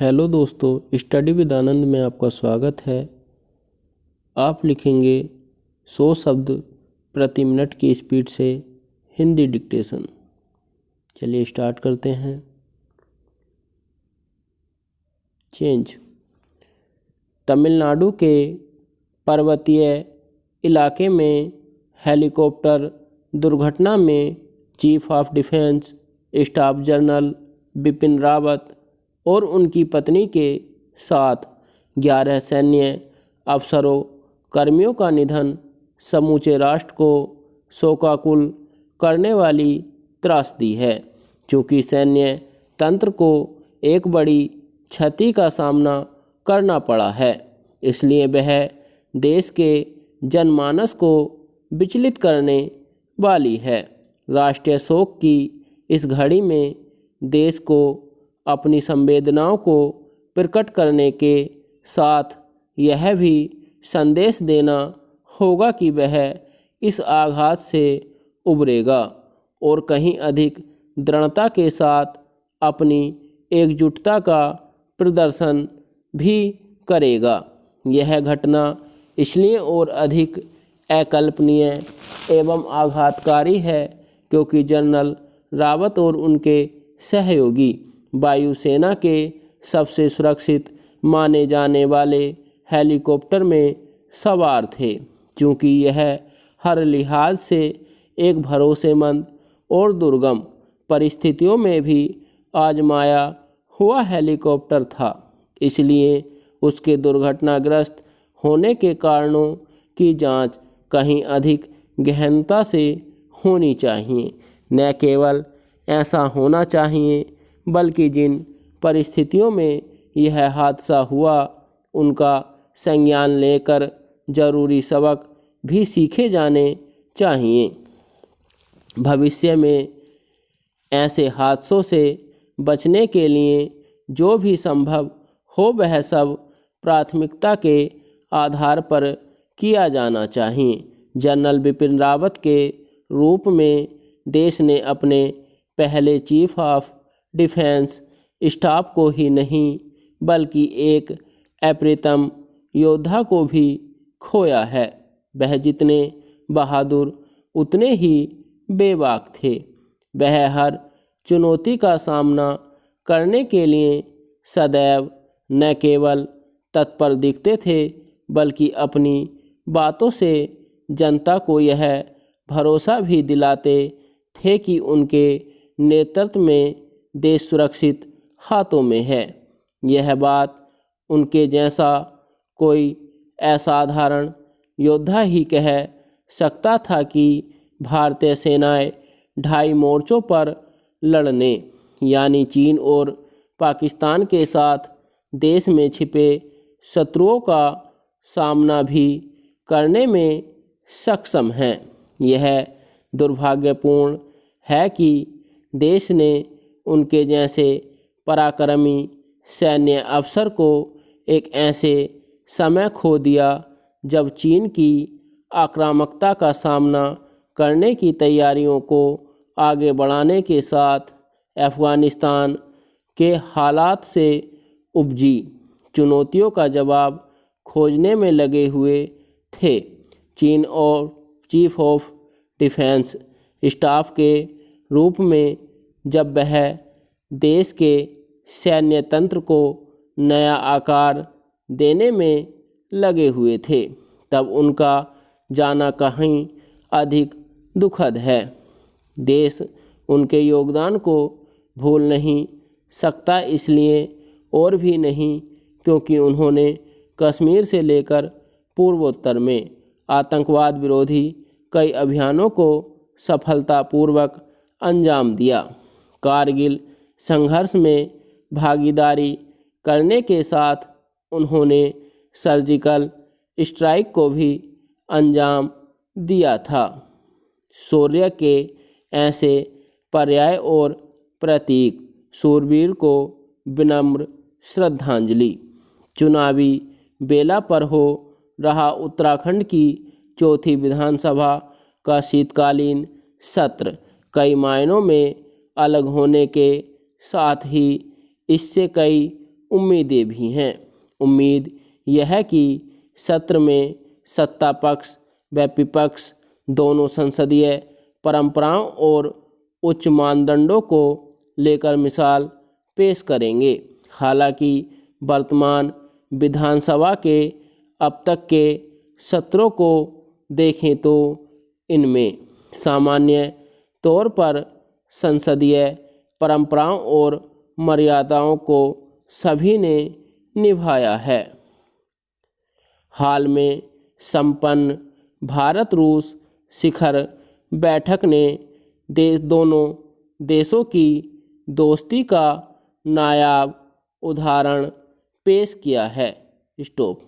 Hello दोस्तों, study with आनंद में आपका स्वागत है। आप लिखेंगे 100 शब्द प्रति मिनट की स्पीड से हिंदी डिक्टेशन। चलिए स्टार्ट करते हैं। चेंज। तमिलनाडु के पर्वतीय इलाके में हेलीकॉप्टर दुर्घटना में chief of defence staff general Bipin Rawat और उनकी पत्नी के साथ 11 सैन्य अफसरों कर्मियों का निधन समूचे राष्ट्र को शोकाकुल करने वाली त्रासदी है। क्योंकि सैन्य तंत्र को एक बड़ी क्षति का सामना करना पड़ा है, इसलिए वह देश के जनमानस को विचलित करने वाली है। राष्ट्रीय शोक की इस घड़ी में देश को अपनी संवेदनाओं को प्रकट करने के साथ यह भी संदेश देना होगा कि वह इस आघात से उबरेगा और कहीं अधिक दृढ़ता के साथ अपनी एकजुटता का प्रदर्शन भी करेगा। यह घटना इसलिए और अधिक अकल्पनीय एवं आघातकारी है क्योंकि जनरल रावत और उनके सहयोगी वायुसेना के सबसे सुरक्षित माने जाने वाले हेलीकॉप्टर में सवार थे। क्योंकि यह हर लिहाज से एक भरोसेमंद और दुर्गम परिस्थितियों में भी आजमाया हुआ हेलीकॉप्टर था, इसलिए उसके दुर्घटनाग्रस्त होने के कारणों की जांच कहीं अधिक गहनता से होनी चाहिए। न केवल ऐसा होना चाहिए बल्कि जिन परिस्थितियों में यह हादसा हुआ उनका संज्ञान लेकर जरूरी सबक भी सीखे जाने चाहिए। भविष्य में ऐसे हादसों से बचने के लिए जो भी संभव हो वह सब प्राथमिकता के आधार पर किया जाना चाहिए। जनरल बिपिन रावत के रूप में देश ने अपने पहले चीफ ऑफ डिफेंस स्टाफ को ही नहीं बल्कि एक अप्रतिम योद्धा को भी खोया है। वह जितने बहादुर उतने ही बेबाक थे। वह हर चुनौती का सामना करने के लिए सदैव न केवल तत्पर दिखते थे बल्कि अपनी बातों से जनता को यह भरोसा भी दिलाते थे कि उनके नेतृत्व में देश सुरक्षित हाथों में है। यह बात उनके जैसा कोई असाधारण योद्धा ही कह सकता था कि भारतीय सेनाएं 2.5 मोर्चों पर लड़ने यानी चीन और पाकिस्तान के साथ देश में छिपे शत्रुओं का सामना भी करने में सक्षम हैं। यह दुर्भाग्यपूर्ण है कि देश ने उनके जैसे पराक्रमी सैन्य अफसर को एक ऐसे समय खो दिया जब चीन की आक्रामकता का सामना करने की तैयारियों को आगे बढ़ाने के साथ अफ़गानिस्तान के हालात से उपजी चुनौतियों का जवाब खोजने में लगे हुए थे। चीन और चीफ ऑफ डिफेंस स्टाफ के रूप में जब वह देश के सैन्य तंत्र को नया आकार देने में लगे हुए थे तब उनका जाना कहीं अधिक दुखद है। देश उनके योगदान को भूल नहीं सकता, इसलिए और भी नहीं क्योंकि उन्होंने कश्मीर से लेकर पूर्वोत्तर में आतंकवाद विरोधी कई अभियानों को सफलतापूर्वक अंजाम दिया। कारगिल संघर्ष में भागीदारी करने के साथ उन्होंने सर्जिकल स्ट्राइक को भी अंजाम दिया था। शौर्य के ऐसे पर्याय और प्रतीक शूरवीर को विनम्र श्रद्धांजलि। चुनावी बेला पर हो रहा उत्तराखंड की चौथी विधानसभा का शीतकालीन सत्र कई मायनों में अलग होने के साथ ही इससे कई उम्मीदें भी हैं। उम्मीद यह है कि सत्र में सत्ता पक्ष व विपक्ष दोनों संसदीय परंपराओं और उच्च मानदंडों को लेकर मिसाल पेश करेंगे। हालांकि वर्तमान विधानसभा के अब तक के सत्रों को देखें तो इनमें सामान्य तौर पर संसदीय परंपराओं और मर्यादाओं को सभी ने निभाया है। हाल में संपन्न भारत रूस शिखर बैठक ने दोनों देशों की दोस्ती का नायाब उदाहरण पेश किया है। स्टॉप।